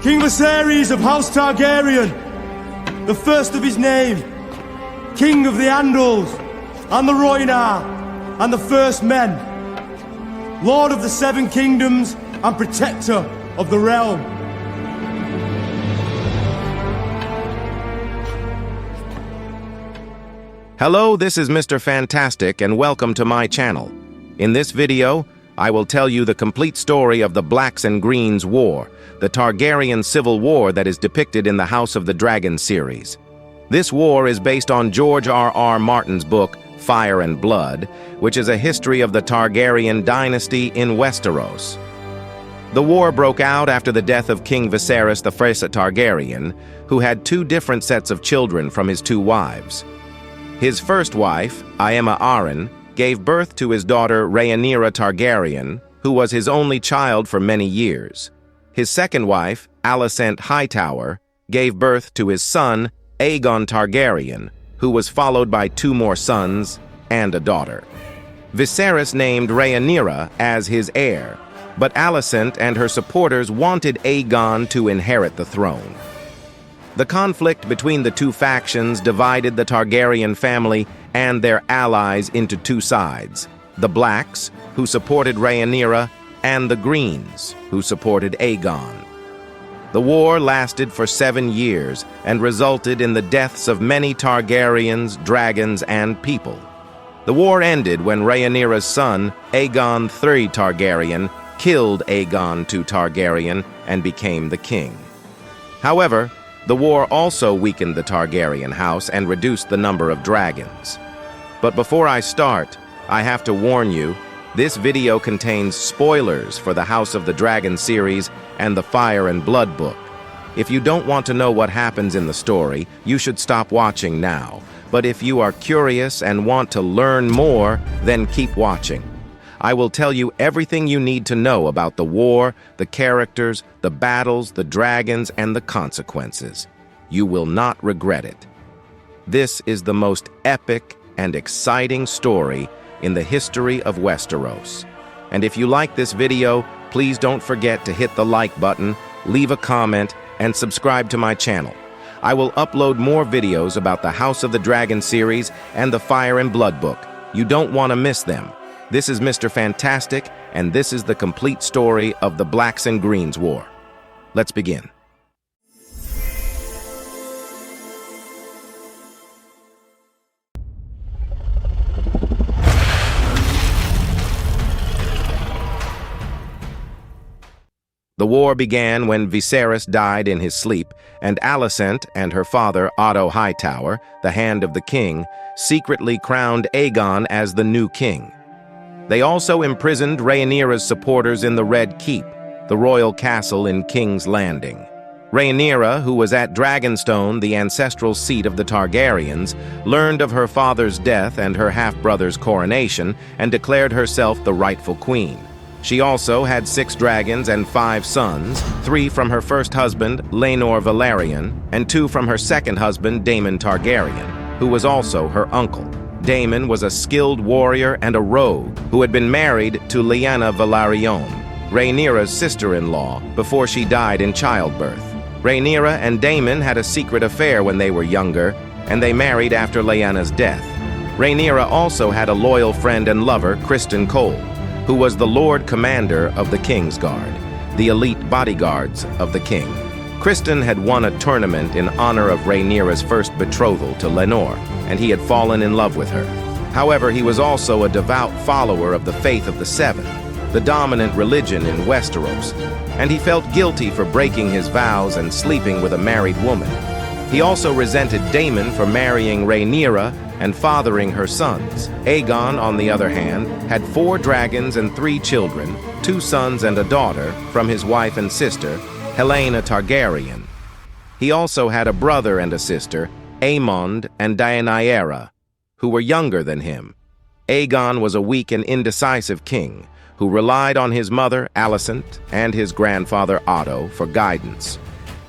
King Viserys of House Targaryen, the first of his name, King of the Andals, and the Rhoynar, and the First Men, Lord of the Seven Kingdoms, and Protector of the Realm. Hello, this is Mr. Fantastic, and welcome to my channel. In this video, I will tell you the complete story of the Blacks and Greens War, the Targaryen civil war that is depicted in the House of the Dragon series. This war is based on George R.R. Martin's book, Fire and Blood, which is a history of the Targaryen dynasty in Westeros. The war broke out after the death of King Viserys the First Targaryen, who had two different sets of children from his two wives. His first wife, Aemma Arryn, gave birth to his daughter Rhaenyra Targaryen, who was his only child for many years. His second wife, Alicent Hightower, gave birth to his son, Aegon Targaryen, who was followed by two more sons and a daughter. Viserys named Rhaenyra as his heir, but Alicent and her supporters wanted Aegon to inherit the throne. The conflict between the two factions divided the Targaryen family and their allies into two sides: the Blacks, who supported Rhaenyra, and the Greens, who supported Aegon. The war lasted for 7 years and resulted in the deaths of many Targaryens, dragons, and people. The war ended when Rhaenyra's son, Aegon III Targaryen, killed Aegon II Targaryen and became the king. However, the war also weakened the Targaryen house and reduced the number of dragons. But before I start, I have to warn you, this video contains spoilers for the House of the Dragon series and the Fire and Blood book. If you don't want to know what happens in the story, you should stop watching now. But if you are curious and want to learn more, then keep watching. I will tell you everything you need to know about the war, the characters, the battles, the dragons, and the consequences. You will not regret it. This is the most epic and exciting story in the history of Westeros. And if you like this video, please don't forget to hit the like button, leave a comment, and subscribe to my channel. I will upload more videos about the House of the Dragon series and the Fire and Blood book. You don't want to miss them. This is Mr. Fantastic, and this is the complete story of the Blacks and Greens War. Let's begin. The war began when Viserys died in his sleep, and Alicent and her father, Otto Hightower, the Hand of the King, secretly crowned Aegon as the new king. They also imprisoned Rhaenyra's supporters in the Red Keep, the royal castle in King's Landing. Rhaenyra, who was at Dragonstone, the ancestral seat of the Targaryens, learned of her father's death and her half-brother's coronation and declared herself the rightful queen. She also had 6 dragons and 5 sons, 3 from her first husband, Laenor Velaryon, and 2 from her second husband, Daemon Targaryen, who was also her uncle. Daemon was a skilled warrior and a rogue who had been married to Lyanna Velaryon, Rhaenyra's sister-in-law, before she died in childbirth. Rhaenyra and Daemon had a secret affair when they were younger, and they married after Lyanna's death. Rhaenyra also had a loyal friend and lover, Criston Cole, who was the Lord Commander of the Kingsguard, the elite bodyguards of the king. Criston had won a tournament in honor of Rhaenyra's first betrothal to Laenor, and he had fallen in love with her. However, he was also a devout follower of the Faith of the Seven, the dominant religion in Westeros, and he felt guilty for breaking his vows and sleeping with a married woman. He also resented Daemon for marrying Rhaenyra and fathering her sons. Aegon, on the other hand, had 4 dragons and 3 children, 2 sons and a daughter, from his wife and sister, Helaena Targaryen. He also had a brother and a sister, Aemond and Rhaenyra, who were younger than him. Aegon was a weak and indecisive king who relied on his mother, Alicent, and his grandfather, Otto, for guidance.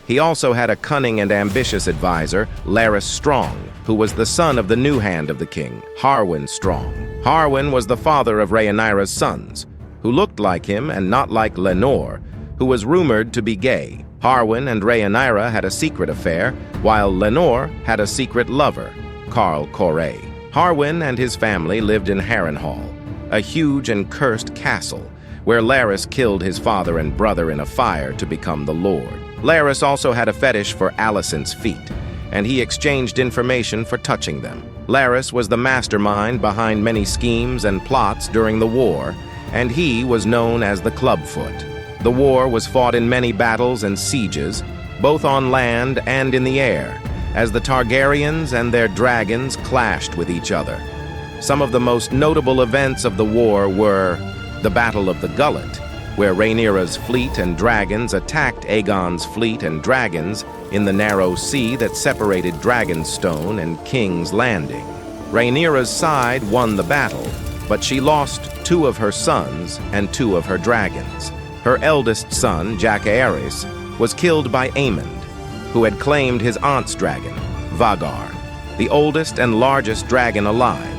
He also had a cunning and ambitious advisor, Larys Strong, who was the son of the new Hand of the King, Harwin Strong. Harwin was the father of Rhaenyra's sons, who looked like him and not like Laenor, who was rumored to be gay. Harwin and Rhaenyra had a secret affair, while Lenore had a secret lover, Carl Corray. Harwin and his family lived in Harrenhal, a huge and cursed castle, where Larys killed his father and brother in a fire to become the Lord. Larys also had a fetish for Alicent's feet, and he exchanged information for touching them. Larys was the mastermind behind many schemes and plots during the war, and he was known as the Clubfoot. The war was fought in many battles and sieges, both on land and in the air, as the Targaryens and their dragons clashed with each other. Some of the most notable events of the war were the Battle of the Gullet, where Rhaenyra's fleet and dragons attacked Aegon's fleet and dragons in the narrow sea that separated Dragonstone and King's Landing. Rhaenyra's side won the battle, but she lost 2 of her sons and 2 of her dragons. Her eldest son, Jacaerys, was killed by Aemond, who had claimed his aunt's dragon, Vhagar, the oldest and largest dragon alive.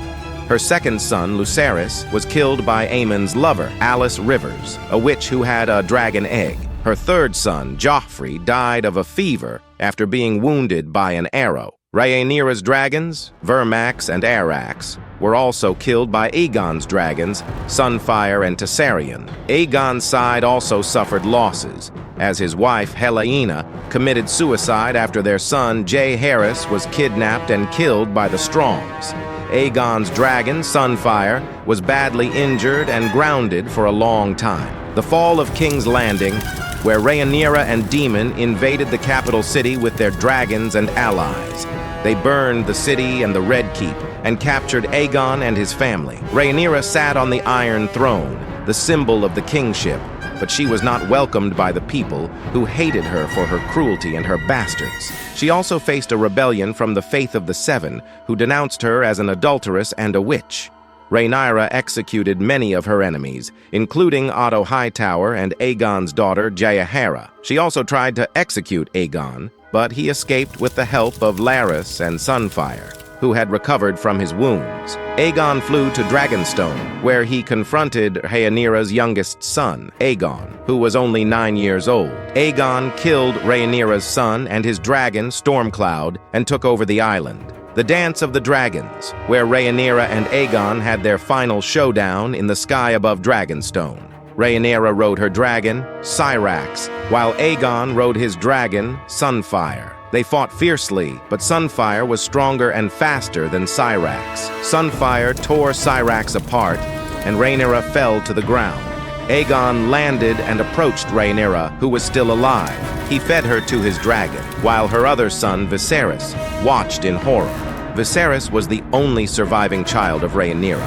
Her second son, Lucerys, was killed by Aemond's lover, Alice Rivers, a witch who had a dragon egg. Her third son, Joffrey, died of a fever after being wounded by an arrow. Rhaenyra's dragons, Vermax and Arax, were also killed by Aegon's dragons, Sunfire and Tessarion. Aegon's side also suffered losses, as his wife, Helaena, committed suicide after their son, Jaehaerys, was kidnapped and killed by the Strongs. Aegon's dragon, Sunfire, was badly injured and grounded for a long time. The fall of King's Landing, where Rhaenyra and Daemon invaded the capital city with their dragons and allies. They burned the city and the Red Keep and captured Aegon and his family. Rhaenyra sat on the Iron Throne, the symbol of the kingship, but she was not welcomed by the people, who hated her for her cruelty and her bastards. She also faced a rebellion from the Faith of the Seven, who denounced her as an adulteress and a witch. Rhaenyra executed many of her enemies, including Otto Hightower and Aegon's daughter, Jaehaera. She also tried to execute Aegon, but he escaped with the help of Larys and Sunfire, who had recovered from his wounds. Aegon flew to Dragonstone, where he confronted Rhaenyra's youngest son, Aegon, who was only 9 years old. Aegon killed Rhaenyra's son and his dragon, Stormcloud, and took over the island. The Dance of the Dragons, where Rhaenyra and Aegon had their final showdown in the sky above Dragonstone. Rhaenyra rode her dragon, Syrax, while Aegon rode his dragon, Sunfire. They fought fiercely, but Sunfire was stronger and faster than Syrax. Sunfire tore Syrax apart, and Rhaenyra fell to the ground. Aegon landed and approached Rhaenyra, who was still alive. He fed her to his dragon, while her other son, Viserys, watched in horror. Viserys was the only surviving child of Rhaenyra,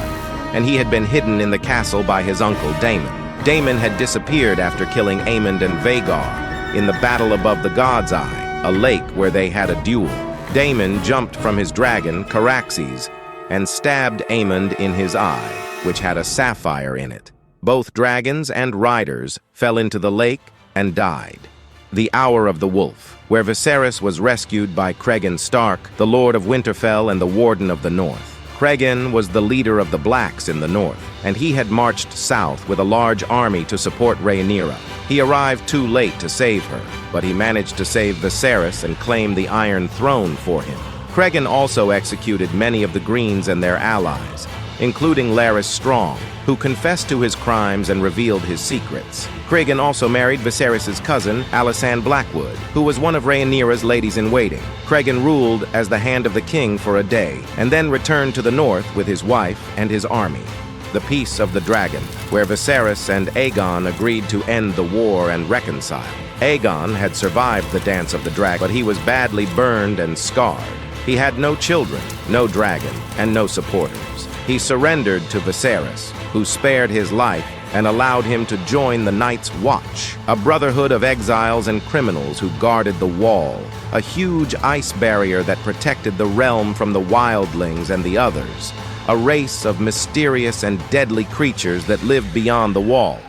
and he had been hidden in the castle by his uncle Daemon. Daemon had disappeared after killing Aemond and Vhagar in the battle above the God's Eye, a lake where they had a duel. Daemon jumped from his dragon, Caraxes, and stabbed Aemond in his eye, which had a sapphire in it. Both dragons and riders fell into the lake and died. The Hour of the Wolf, where Viserys was rescued by Cregan Stark, the Lord of Winterfell and the Warden of the North. Cregan was the leader of the Blacks in the north, and he had marched south with a large army to support Rhaenyra. He arrived too late to save her, but he managed to save Viserys and claim the Iron Throne for him. Cregan also executed many of the Greens and their allies, including Larys Strong, who confessed to his crimes and revealed his secrets. Cregan also married Viserys' cousin, Alysanne Blackwood, who was one of Rhaenyra's ladies-in-waiting. Cregan ruled as the Hand of the King for a day, and then returned to the north with his wife and his army. The Peace of the Dragon, where Viserys and Aegon agreed to end the war and reconcile. Aegon had survived the Dance of the Dragon, but he was badly burned and scarred. He had no children, no dragon, and no supporters. He surrendered to Viserys, who spared his life and allowed him to join the Night's Watch, a brotherhood of exiles and criminals who guarded the Wall, a huge ice barrier that protected the realm from the wildlings and the others, a race of mysterious and deadly creatures that lived beyond the Wall.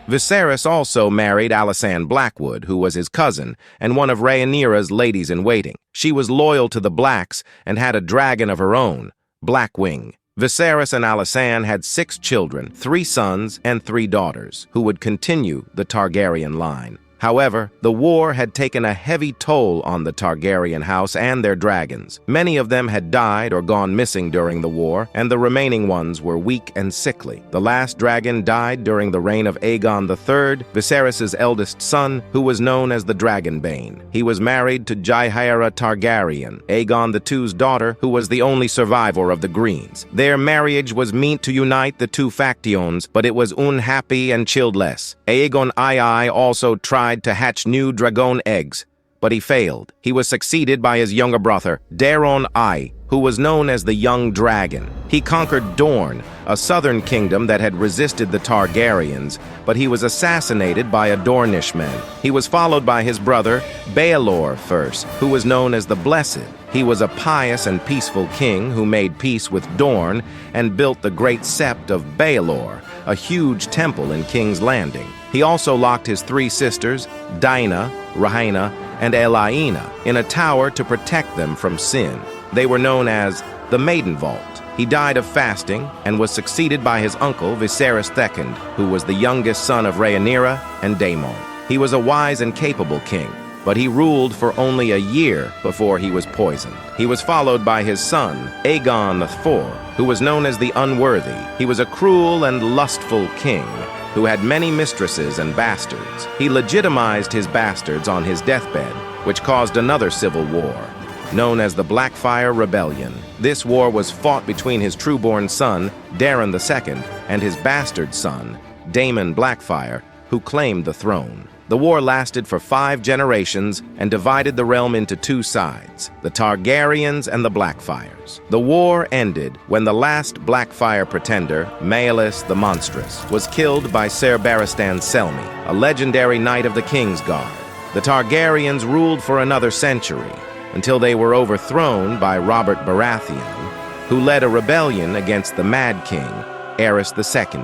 Viserys also married Alysanne Blackwood, who was his cousin and one of Rhaenyra's ladies-in-waiting. She was loyal to the Blacks and had a dragon of her own, Blackwing. Viserys and Alysanne had 6 children, 3 sons and 3 daughters, who would continue the Targaryen line. However, the war had taken a heavy toll on the Targaryen house and their dragons. Many of them had died or gone missing during the war, and the remaining ones were weak and sickly. The last dragon died during the reign of Aegon III, Viserys' eldest son, who was known as the Dragonbane. He was married to Rhaenyra Targaryen, Aegon II's daughter, who was the only survivor of the Greens. Their marriage was meant to unite the two factions, but it was unhappy and childless. Aegon II also tried to hatch new dragon eggs, but he failed. He was succeeded by his younger brother, Daeron I, who was known as the Young Dragon. He conquered Dorne, a southern kingdom that had resisted the Targaryens, but he was assassinated by a Dornishman. He was followed by his brother, Baelor I, who was known as the Blessed. He was a pious and peaceful king who made peace with Dorne and built the Great Sept of Baelor, a huge temple in King's Landing. He also locked his 3 sisters, Dinah, Rhaena, and Elaina, in a tower to protect them from sin. They were known as the Maiden Vault. He died of fasting and was succeeded by his uncle Viserys II, who was the youngest son of Rhaenyra and Daemon. He was a wise and capable king, but he ruled for only a year before he was poisoned. He was followed by his son, Aegon IV, who was known as the Unworthy. He was a cruel and lustful king who had many mistresses and bastards. He legitimized his bastards on his deathbed, which caused another civil war, known as the Blackfyre Rebellion. This war was fought between his true-born son, Daeron II, and his bastard son, Daemon Blackfyre, who claimed the throne. The war lasted for 5 generations and divided the realm into 2 sides, the Targaryens and the Blackfyres. The war ended when the last Blackfyre pretender, Maelys the Monstrous, was killed by Ser Barristan Selmy, a legendary knight of the Kingsguard. The Targaryens ruled for another century, until they were overthrown by Robert Baratheon, who led a rebellion against the Mad King, Aerys II.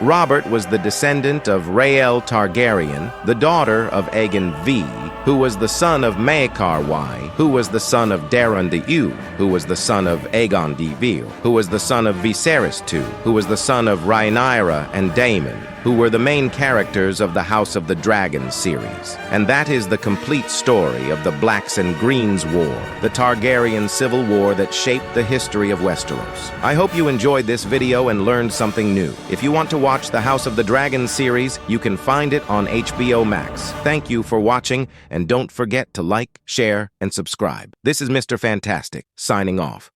Robert was the descendant of Rhael Targaryen, the daughter of Aegon V, who was the son of Maekar Y, who was the son of Daeron d'Eu, who was the son of Aegon d'Vile, who was the son of Viserys II, who was the son of Rhaenyra and Daemon, who were the main characters of the House of the Dragon series. And that is the complete story of the Blacks and Greens War, the Targaryen civil war that shaped the history of Westeros. I hope you enjoyed this video and learned something new. If you want to watch the House of the Dragon series, you can find it on HBO Max. Thank you for watching, and don't forget to like, share, and subscribe. This is Mr. Fantastic, signing off.